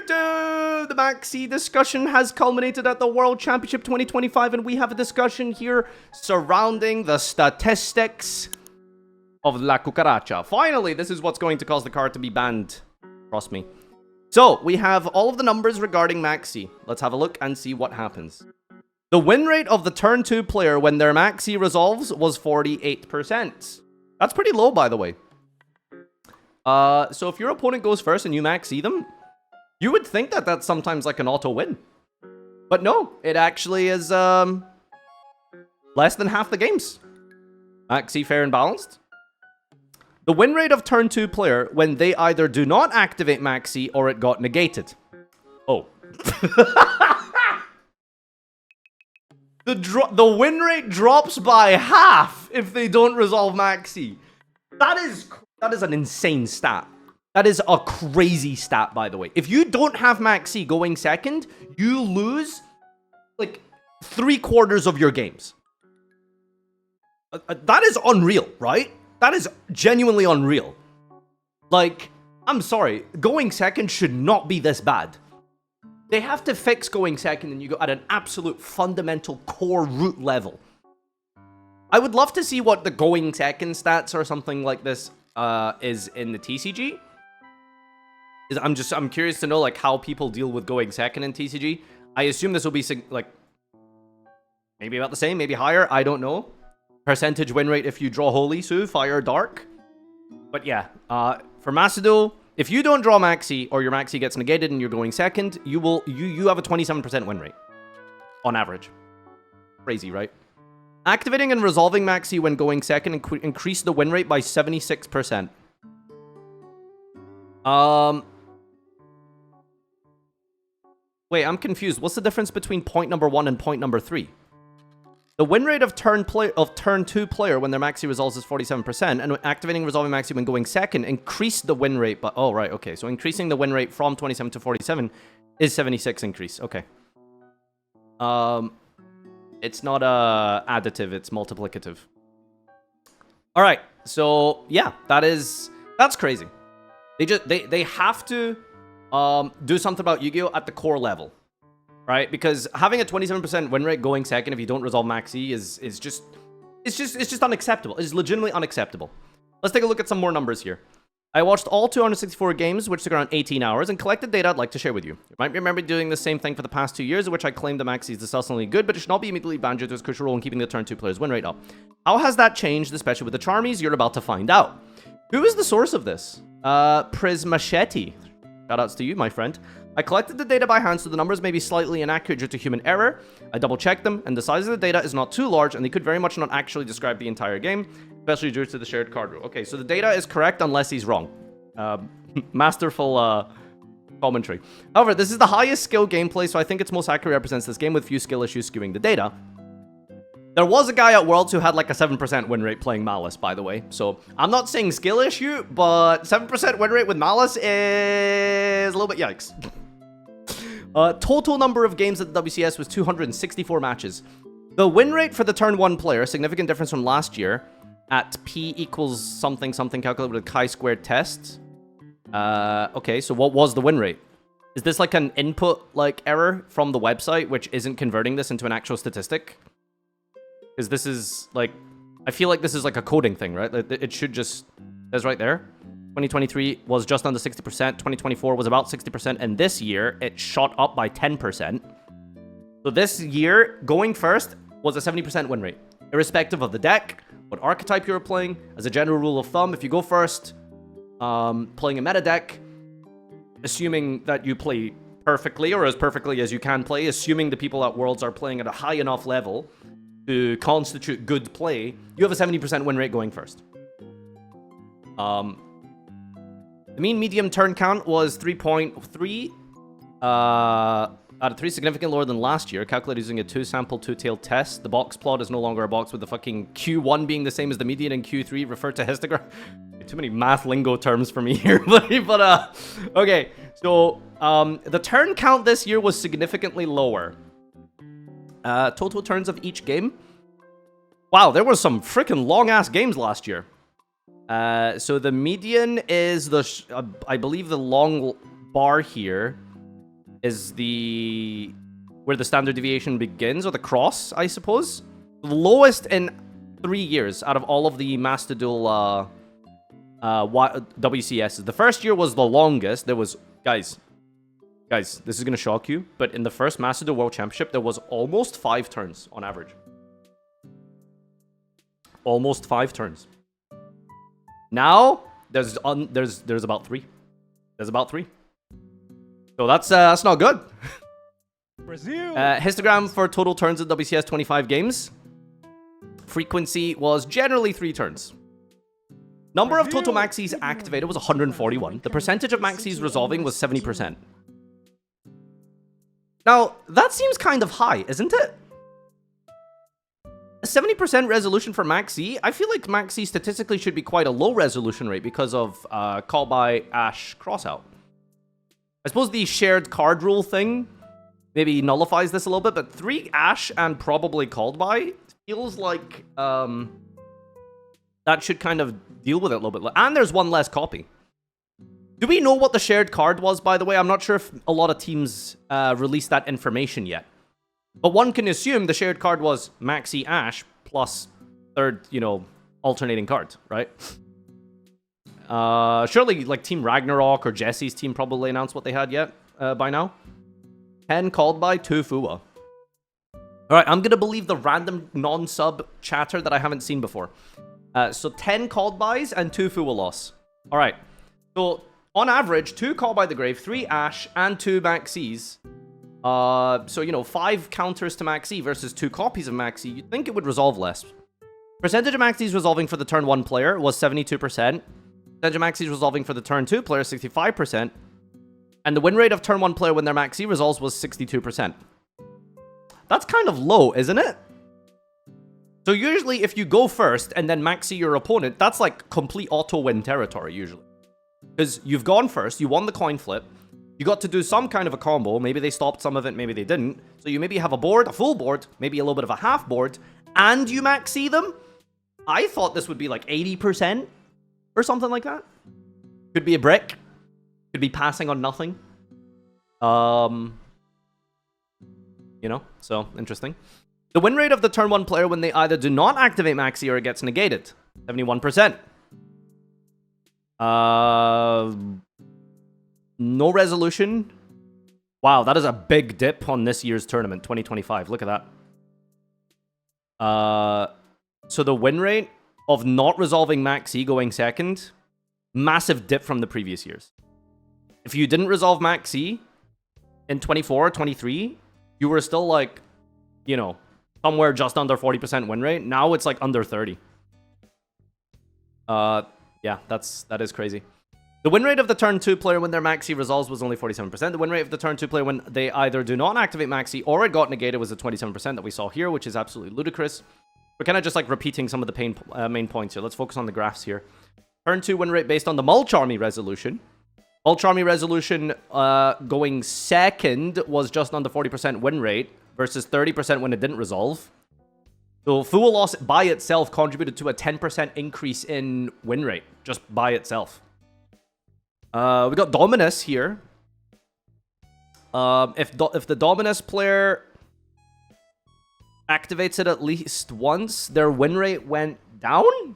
The Maxi discussion has culminated at the World Championship 2025, and we have a discussion here surrounding the statistics of La Cucaracha. Finally, this is what's going to cause the card to be banned. Trust me. So, we have all of the numbers regarding Maxi. Let's have a look and see what happens. The win rate of the turn 2 player when their Maxi resolves was 48%. That's pretty low, by the way. So if your opponent goes first and you Maxi them, you would think that that's sometimes like an auto win. But no, it actually is less than half the games. Maxi fair and balanced. The win rate of turn 2 player when they either do not activate Maxi or it got negated. Oh. The win rate drops by half if they don't resolve Maxi. That is an insane stat. That is a crazy stat, by the way. If you don't have Maxi going second, you lose like 3/4 of your games. That is unreal, right? That is genuinely unreal. Like, I'm sorry, going second should not be this bad. They have to fix going second and you go at an absolute fundamental core root level. I would love to see what the going second stats or something like this is in the TCG. I'm curious to know like how people deal with going second in TCG. I assume this will be like maybe about the same, maybe higher. I don't know. Percentage win rate if you draw Holy, Su, Fire, Dark. But yeah, for Macedo, if you don't draw Maxi or your Maxi gets negated and you're going second, you have a 27% win rate on average. Crazy, right? Activating and resolving Maxi when going second increase the win rate by 76%. Wait, I'm confused. What's the difference between point number 1 and point number 3? The win rate of turn 2 player when their Maxi resolves is 47%, and activating and resolving Maxi when going second increase the win rate by... Oh, right, okay. So increasing the win rate from 27 to 47 is 76 increase. Okay. It's not additive, it's multiplicative. All right, so yeah, that's crazy. They have to do something about Yu-Gi-Oh at the core level, right? Because having a 27% win rate going second if you don't resolve Maxi is just unacceptable. It's legitimately unacceptable. Let's take a look at some more numbers here. I watched all 264 games, which took around 18 hours, and collected data I'd like to share with you. You might remember doing the same thing for the past 2 years, in which I claimed the Maxi is disgustingly good, but it should not be immediately banned due to its crucial role in keeping the turn 2 player's win rate up. How has that changed, especially with the Charmies? You're about to find out. Who is the source of this? Prismachete. Shoutouts to you, my friend. I collected the data by hand, so the numbers may be slightly inaccurate due to human error. I double-checked them, and the size of the data is not too large, and they could very much not actually describe the entire game, especially due to the shared card rule. Okay, so the data is correct unless he's wrong. Masterful commentary. However, this is the highest skill gameplay, so I think it's most accurately represents this game with few skill issues skewing the data. There was a guy at Worlds who had like a 7% win rate playing Malice, by the way. So I'm not saying skill issue, but 7% win rate with Malice is a little bit yikes. Total number of games at the WCS was 264 matches. The win rate for the turn 1 player, significant difference from last year, at P equals something something calculated with a chi-squared test. Okay, so what was the win rate? Is this like an input like error from the website which isn't converting this into an actual statistic? Because this is like, I feel like this is like a coding thing, right? It should just, there's right there. 2023 was just under 60%, 2024 was about 60%, and this year it shot up by 10%. So this year, going first was a 70% win rate, irrespective of the deck, what archetype you're playing. As a general rule of thumb, if you go first, playing a meta deck, assuming that you play perfectly, or as perfectly as you can play, assuming the people at Worlds are playing at a high enough level to constitute good play, you have a 70% win rate going first. The mean medium turn count was 3.3. Out of 3, significantly lower than last year. Calculated using a 2-sample, 2-tailed test. The box plot is no longer a box with the fucking Q1 being the same as the median and Q3 referred to histogram. Too many math lingo terms for me here, but okay. So, the turn count this year was significantly lower. Total turns of each game. Wow, there were some freaking long-ass games last year. So the median is I believe the long bar here is where the standard deviation begins, or the cross, I suppose. The lowest in 3 years out of all of the Master Duel WCSs. The first year was the longest. There was, guys, this is gonna shock you, but in the first Master Duel World Championship, there was almost 5 turns on average. Almost 5 turns. Now there's about 3. There's about 3. So that's not good. Brazil. Histogram for total turns in WCS 25 games. Frequency was generally 3 turns. Number of total maxis activated was 141. The percentage of maxis resolving was 70%. Now, that seems kind of high, isn't it? A 70% resolution for maxi. I feel like maxi statistically should be quite a low resolution rate because of call by Ash crossout. I suppose the shared card rule thing maybe nullifies this a little bit, but 3 Ash and probably called by feels like that should kind of deal with it a little bit. And there's 1 less copy. Do we know what the shared card was, by the way? I'm not sure if a lot of teams released that information yet. But one can assume the shared card was Maxi Ash plus 3rd, alternating card, right? Surely, like, Team Ragnarok or Jesse's team probably announced what they had yet by now. 10 called by, 2 Fua. Alright, I'm gonna believe the random non-sub chatter that I haven't seen before. So 10 called bys and 2 Fua loss. Alright, so on average, 2 call by the grave, 3 Ash, and 2 Maxis. So, 5 counters to Maxi versus 2 copies of Maxi. You'd think it would resolve less. Percentage of Maxis resolving for the turn 1 player was 72%. Percentage of Maxis resolving for the turn 2 player, 65%. And the win rate of turn 1 player when their Maxi resolves was 62%. That's kind of low, isn't it? So usually if you go first and then Maxi your opponent, that's like complete auto-win territory usually. Because you've gone first, you won the coin flip, you got to do some kind of a combo, maybe they stopped some of it, maybe they didn't. So you maybe have a board, a full board, maybe a little bit of a half board, and you Maxi them? I thought this would be like 80% or something like that. Could be a brick. Could be passing on nothing. So interesting. The win rate of the turn 1 player when they either do not activate Maxi or it gets negated. 71%. No resolution. Wow, that is a big dip on this year's tournament, 2025. Look at that. So the win rate of not resolving Maxi going second, massive dip from the previous years. If you didn't resolve Maxi in 24 or 23, you were still like, somewhere just under 40% win rate. Now it's like under 30. Yeah, that is crazy. The win rate of the turn 2 player when their Maxi resolves was only 47%. The win rate of the turn 2 player when they either do not activate Maxi or it got negated was the 27% that we saw here, which is absolutely ludicrous. We're kind of just like repeating some of the main points here. Let's focus on the graphs here. Turn 2 win rate based on the Mulch Army resolution. Mulch Army resolution going second was just under 40% win rate versus 30% when it didn't resolve. So Fua loss by itself contributed to a 10% increase in win rate, just by itself. We got Dominus here. If the Dominus player activates it at least once, their win rate went down?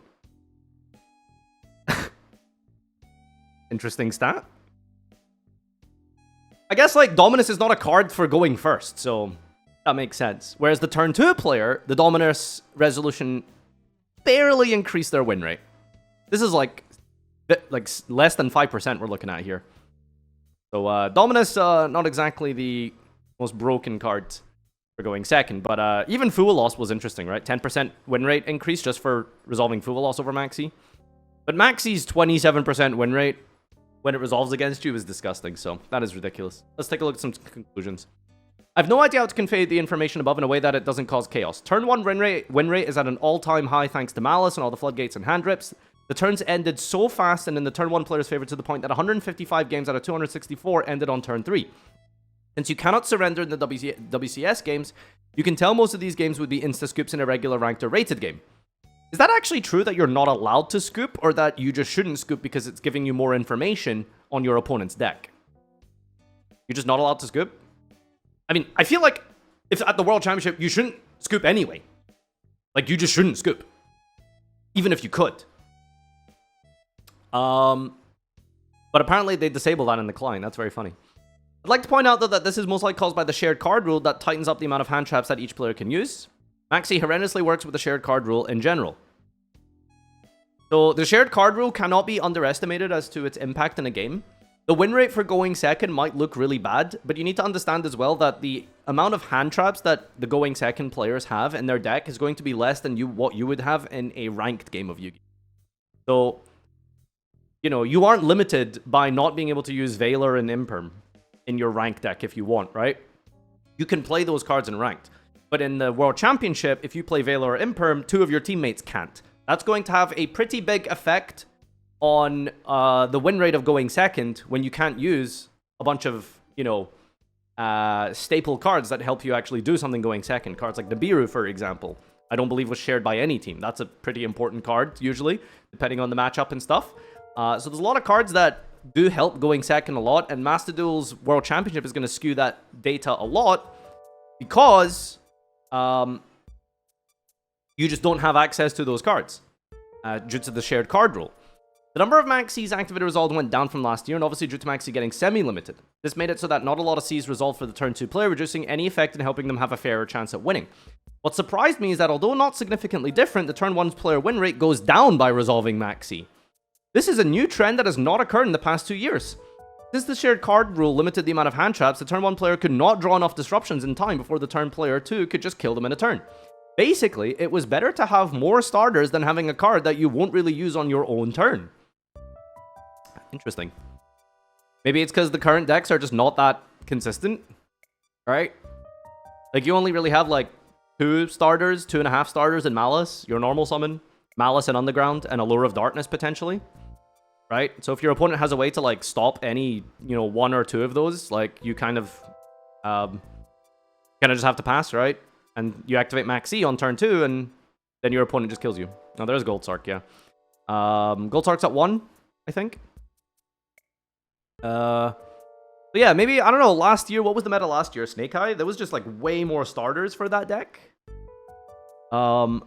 Interesting stat. I guess, like, Dominus is not a card for going first, so that makes sense. Whereas the turn 2 player, the Dominus resolution barely increased their win rate. This is like less than 5% we're looking at here. So Dominus, not exactly the most broken card for going second, but even Fua loss was interesting, right? 10% win rate increase just for resolving Fua loss over Maxi. But Maxi's 27% win rate when it resolves against you is disgusting, so that is ridiculous. Let's take a look at some conclusions. I have no idea how to convey the information above in a way that it doesn't cause chaos. Turn 1 win rate is at an all-time high thanks to Malice and all the floodgates and hand rips. The turns ended so fast and in the turn 1 player's favor to the point that 155 games out of 264 ended on turn 3. Since you cannot surrender in the WCS games, you can tell most of these games would be insta-scoops in a regular ranked or rated game. Is that actually true that you're not allowed to scoop, or that you just shouldn't scoop because it's giving you more information on your opponent's deck? You're just not allowed to scoop. I mean, I feel like if at the World Championship, you shouldn't scoop anyway. Like, you just shouldn't scoop. Even if you could. But apparently they disabled that in the client. That's very funny. I'd like to point out, though, that this is most likely caused by the shared card rule that tightens up the amount of hand traps that each player can use. Maxi horrendously works with the shared card rule in general. So the shared card rule cannot be underestimated as to its impact in a game. The win rate for going second might look really bad, but you need to understand as well that the amount of hand traps that the going second players have in their deck is going to be less than what you would have in a ranked game of Yu-Gi-Oh! So, you know, you aren't limited by not being able to use Valor and Imperm in your ranked deck if you want, right? You can play those cards in ranked. But in the World Championship, if you play Valor or Imperm, 2 of your teammates can't. That's going to have a pretty big effect on the win rate of going second when you can't use a bunch of, you know, staple cards that help you actually do something going second. Cards like the Nibiru, for example, I don't believe was shared by any team. That's a pretty important card, usually, depending on the matchup and stuff. So there's a lot of cards that do help going second a lot, and Master Duel's World Championship is going to skew that data a lot because you just don't have access to those cards due to the shared card rule. The number of Max C's activated resolved went down from last year, and obviously due to Max C getting semi-limited. This made it so that not a lot of C's resolved for the turn 2 player, reducing any effect in helping them have a fairer chance at winning. What surprised me is that although not significantly different, the turn 1 player win rate goes down by resolving Max C. This is a new trend that has not occurred in the past 2 years. Since the shared card rule limited the amount of hand traps, the turn 1 player could not draw enough disruptions in time before the turn player 2 could just kill them in a turn. Basically, it was better to have more starters than having a card that you won't really use on your own turn. Interesting. Maybe it's because the current decks are just not that consistent, right? Like, you only really have, like, 2 starters, 2.5 starters in Malice, your normal summon, Malice and Underground, and Allure of Darkness, potentially. Right? So if your opponent has a way to, like, stop any, you know, 1 or 2 of those, like, you kind of just have to pass, right? And you activate Max C on turn 2, and then your opponent just kills you. Oh, there's Gold Sark, yeah. Gold Sark's at 1, I think. But yeah, maybe, I don't know, last year, what was the meta last year? Snake Eye? There was just, like, way more starters for that deck. The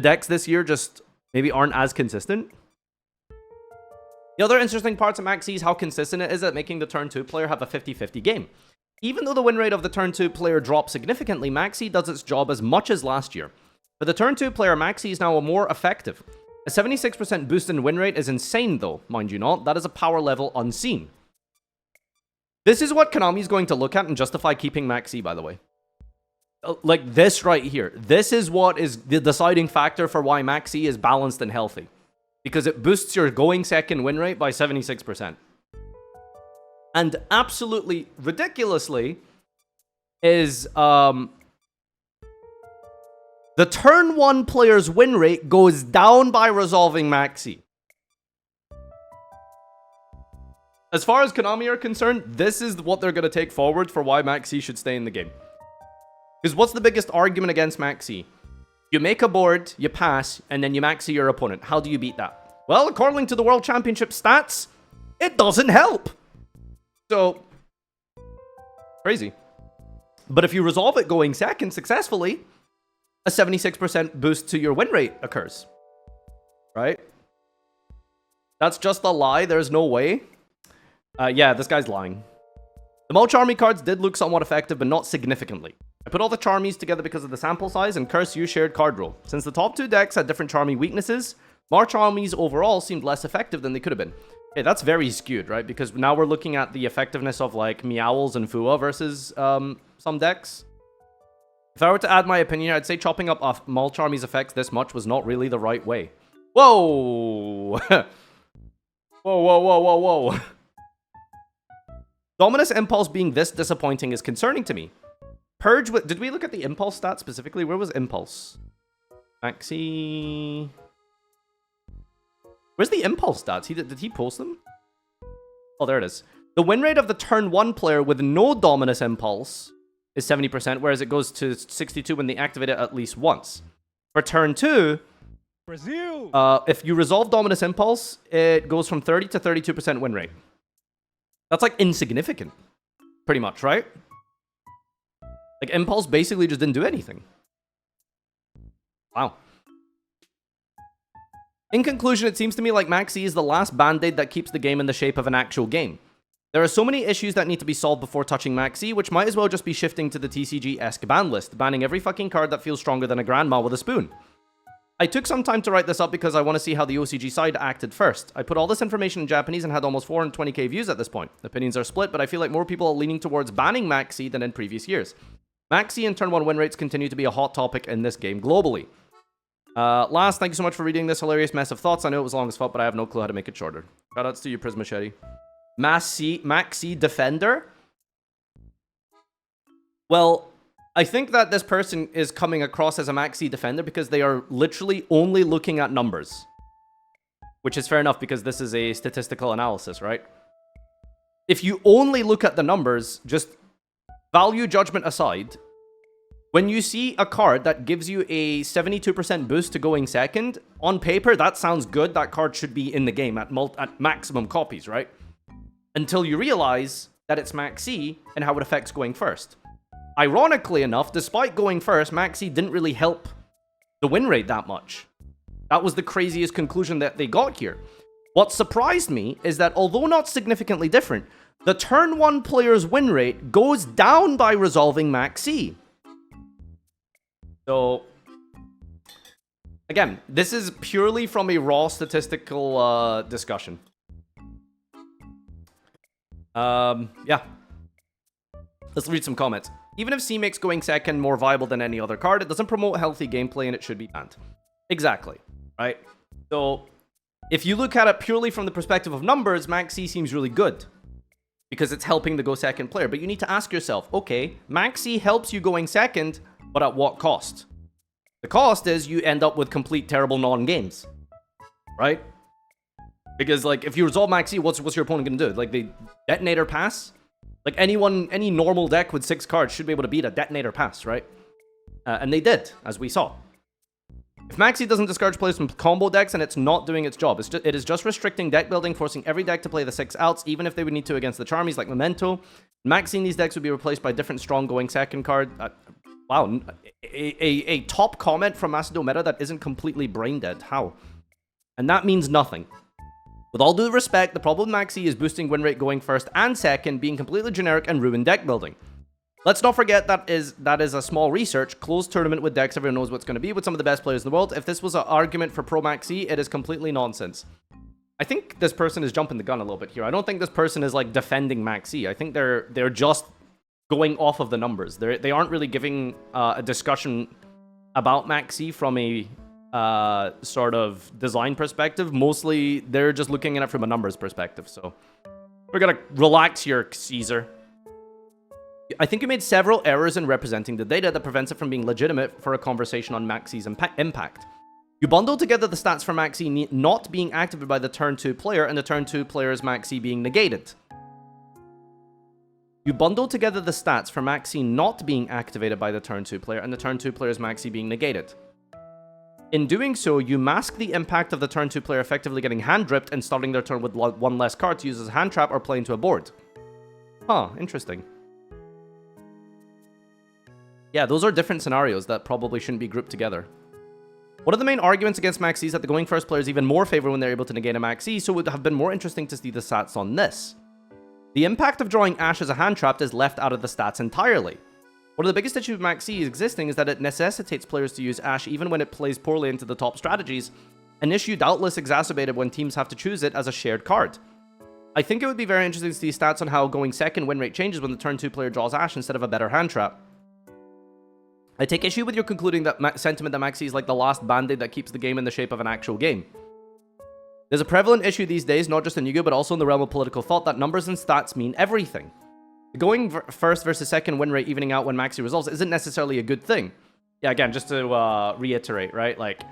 decks this year just maybe aren't as consistent. The other interesting parts of Maxx C is how consistent it is at making the turn 2 player have a 50-50 game. Even though the win rate of the turn 2 player dropped significantly, Maxx C does its job as much as last year. For the turn 2 player, Maxx C is now more effective. A 76% boost in win rate is insane though, mind you not. That is a power level unseen. This is what Konami is going to look at and justify keeping Maxx C, by the way. Like this right here. This is what is the deciding factor for why Maxx C is balanced and healthy. Because it boosts your going second win rate by 76%. And absolutely ridiculously is the turn 1 player's win rate goes down by resolving Maxx C. As far as Konami are concerned, this is what they're going to take forward for why Maxx C should stay in the game. Because what's the biggest argument against Maxx C? You make a board, you pass, and then you Maxx C your opponent. How do you beat that? Well, according to the World Championship stats, it doesn't help. So, crazy. But if you resolve it going second successfully, a 76% boost to your win rate occurs. Right? That's just a lie. There's no way. Yeah, this guy's lying. The Mulch Army cards did look somewhat effective, but not significantly. I put all the Charmies together because of the sample size and Curse You shared card rule. Since the top 2 decks had different Charmy weaknesses, March Armies overall seemed less effective than they could have been. Okay, that's very skewed, right? Because now we're looking at the effectiveness of, like, Meowls and Fua versus some decks. If I were to add my opinion, I'd say chopping up Mulch Army's effects this much was not really the right way. Whoa! Whoa, whoa, whoa, whoa, whoa. Dominus Impulse being this disappointing is concerning to me. Purge with... Did we look at the Impulse stat specifically? Where was Impulse? Maxx C... Where's the Impulse stats? Did he post them? Oh, there it is. The win rate of the turn 1 player with no Dominus Impulse is 70%, whereas it goes to 62 when they activate it at least once. For turn 2, Brazil! If you resolve Dominus Impulse, it goes from 30 to 32% win rate. That's like insignificant, pretty much, right? Like Impulse basically just didn't do anything. Wow. In conclusion, it seems to me like Maxx is the last band-aid that keeps the game in the shape of an actual game. There are so many issues that need to be solved before touching Maxx, which might as well just be shifting to the TCG-esque ban list, banning every fucking card that feels stronger than a grandma with a spoon. I took some time to write this up because I want to see how the OCG side acted first. I put all this information in Japanese and had almost 420k views at this point. Opinions are split, but I feel like more people are leaning towards banning Maxx than in previous years. Maxx and turn 1 win rates continue to be a hot topic in this game globally. Last, thank you so much for reading this hilarious mess of thoughts. I know it was long as fuck, but I have no clue how to make it shorter. Shoutouts to you, Prismachete. Maxx Defender? Well, I think that this person is coming across as a Maxx Defender because they are literally only looking at numbers. Which is fair enough because this is a statistical analysis, right? If you only look at the numbers, just value judgment aside, when you see a card that gives you a 72% boost to going second, on paper, that sounds good. That card should be in the game at maximum copies, right? Until you realize that it's Maxx and how it affects going first. Ironically enough, despite going first, Maxx didn't really help the win rate that much. That was the craziest conclusion that they got here. What surprised me is that although not significantly different, the turn 1 player's win rate goes down by resolving Maxx. So, again, this is purely from a raw statistical discussion. Yeah. Let's read some comments. Even if C makes going second more viable than any other card, it doesn't promote healthy gameplay and it should be banned. Exactly, right? So, if you look at it purely from the perspective of numbers, Maxx seems really good. Because it's helping the go second player. But you need to ask yourself, okay, Maxx helps you going second, but at what cost? The cost is you end up with complete terrible non-games, right? Because, like, if you resolve Maxx, what's your opponent going to do? Like, the detonator pass? Like, any normal deck with 6 cards should be able to beat a detonator pass, right? And they did, as we saw. If Maxx doesn't discourage players from combo decks, and it's not doing its job. It is just restricting deck building, forcing every deck to play the 6 outs, even if they would need to against the Charmies like Memento. Maxx in these decks would be replaced by different strong going second card. Wow, a top comment from Macedo Meta that isn't completely brain dead. How? And that means nothing. With all due respect, the problem with Maxx is boosting win rate going first and second, being completely generic and ruin deck building. Let's not forget that is a small research, closed tournament with decks everyone knows what's going to be with some of the best players in the world. If this was an argument for pro Maxx, it is completely nonsense. I think this person is jumping the gun a little bit here. I don't think this person is like defending Maxx. I think they're just going off of the numbers. They aren't really giving a discussion about Maxx from a sort of design perspective. Mostly they're just looking at it from a numbers perspective. So we're gonna relax here, Caesar. I think you made several errors in representing the data that prevents it from being legitimate for a conversation on Maxx's impact. You bundle together the stats for Maxx not being activated by the turn 2 player and the turn 2 player's Maxx being negated. You bundle together the stats for Maxx not being activated by the turn 2 player and the turn 2 player's Maxx being negated. In doing so, you mask the impact of the turn 2 player effectively getting hand-dripped and starting their turn with one less card to use as a hand trap or play into a board. Huh, interesting. Yeah, those are different scenarios that probably shouldn't be grouped together. One of the main arguments against Maxx is that the going first player is even more favored when they're able to negate a Maxx, so it would have been more interesting to see the stats on this. The impact of drawing Ash as a hand trap is left out of the stats entirely. One of the biggest issues with Maxx existing is that it necessitates players to use Ash even when it plays poorly into the top strategies, an issue doubtless exacerbated when teams have to choose it as a shared card. I think it would be very interesting to see stats on how going second win rate changes when the turn 2 player draws Ash instead of a better hand trap. I take issue with your concluding that sentiment that Maxx is like the last band-aid that keeps the game in the shape of an actual game. There's a prevalent issue these days, not just in Yu-Gi-Oh, but also in the realm of political thought, that numbers and stats mean everything. Going first versus second win rate evening out when Maxx resolves isn't necessarily a good thing. Yeah, again, just to reiterate, right? Like,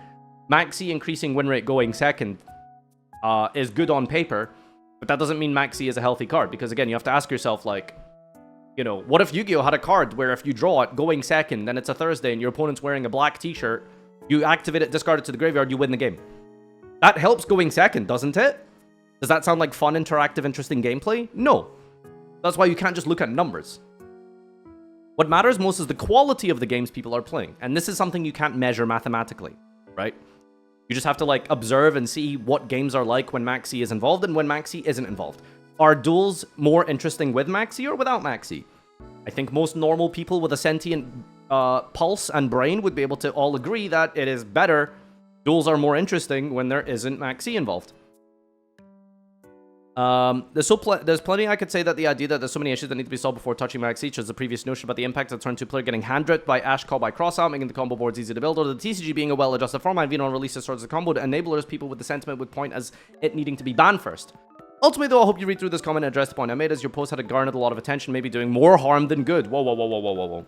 Maxx increasing win rate going second is good on paper, but that doesn't mean Maxx is a healthy card, because again, you have to ask yourself, like, you know, what if Yu-Gi-Oh had a card where if you draw it going second, then it's a Thursday and your opponent's wearing a black t-shirt, you activate it, discard it to the graveyard, you win the game. That helps going second, doesn't it? Does that sound like fun, interactive, interesting gameplay? No. That's why you can't just look at numbers. What matters most is the quality of the games people are playing. And this is something you can't measure mathematically, right? You just have to like observe and see what games are like when Maxx is involved and when Maxx isn't involved. Are duels more interesting with Maxx or without Maxx? I think most normal people with a sentient pulse and brain would be able to all agree that it is better. Duels are more interesting when there isn't Maxx involved. There's plenty I could say that the idea that there's so many issues that need to be solved before touching Maxx, such as the previous notion about the impact of turn 2 player getting hand-dripped by Ash call by cross-out, making the combo boards easy to build, or the TCG being a well-adjusted format, Vino releases towards the combo to enablers, people with the sentiment would point as it needing to be banned first. Ultimately, though, I hope you read through this comment and address the point I made, as your post had garnered a lot of attention, maybe doing more harm than good. Whoa, whoa, whoa, whoa, whoa, whoa, whoa.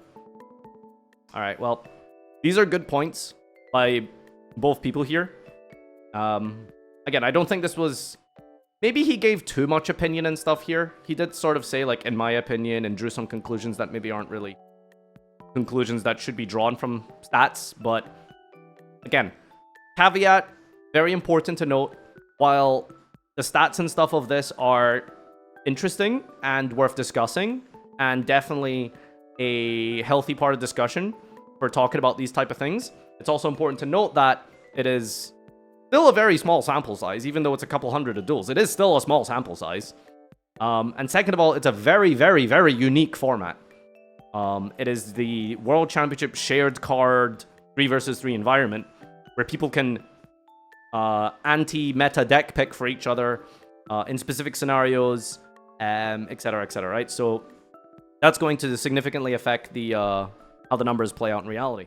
Alright, well, these are good points by both people here. Again, I don't think this was... Maybe he gave too much opinion and stuff here. He did sort of say, like, in my opinion, and drew some conclusions that maybe aren't really conclusions that should be drawn from stats. But, again, caveat, very important to note, while the stats and stuff of this are interesting and worth discussing, and definitely a healthy part of discussion for talking about these type of things, it's also important to note that it is... still a very small sample size, even though it's a couple hundred of duels. It is still a small sample size. And second of all, it's a very, very, very unique format. It is the World Championship shared card 3 versus 3 environment, where people can anti-meta deck pick for each other in specific scenarios, etc., right? So that's going to significantly affect the how the numbers play out in reality.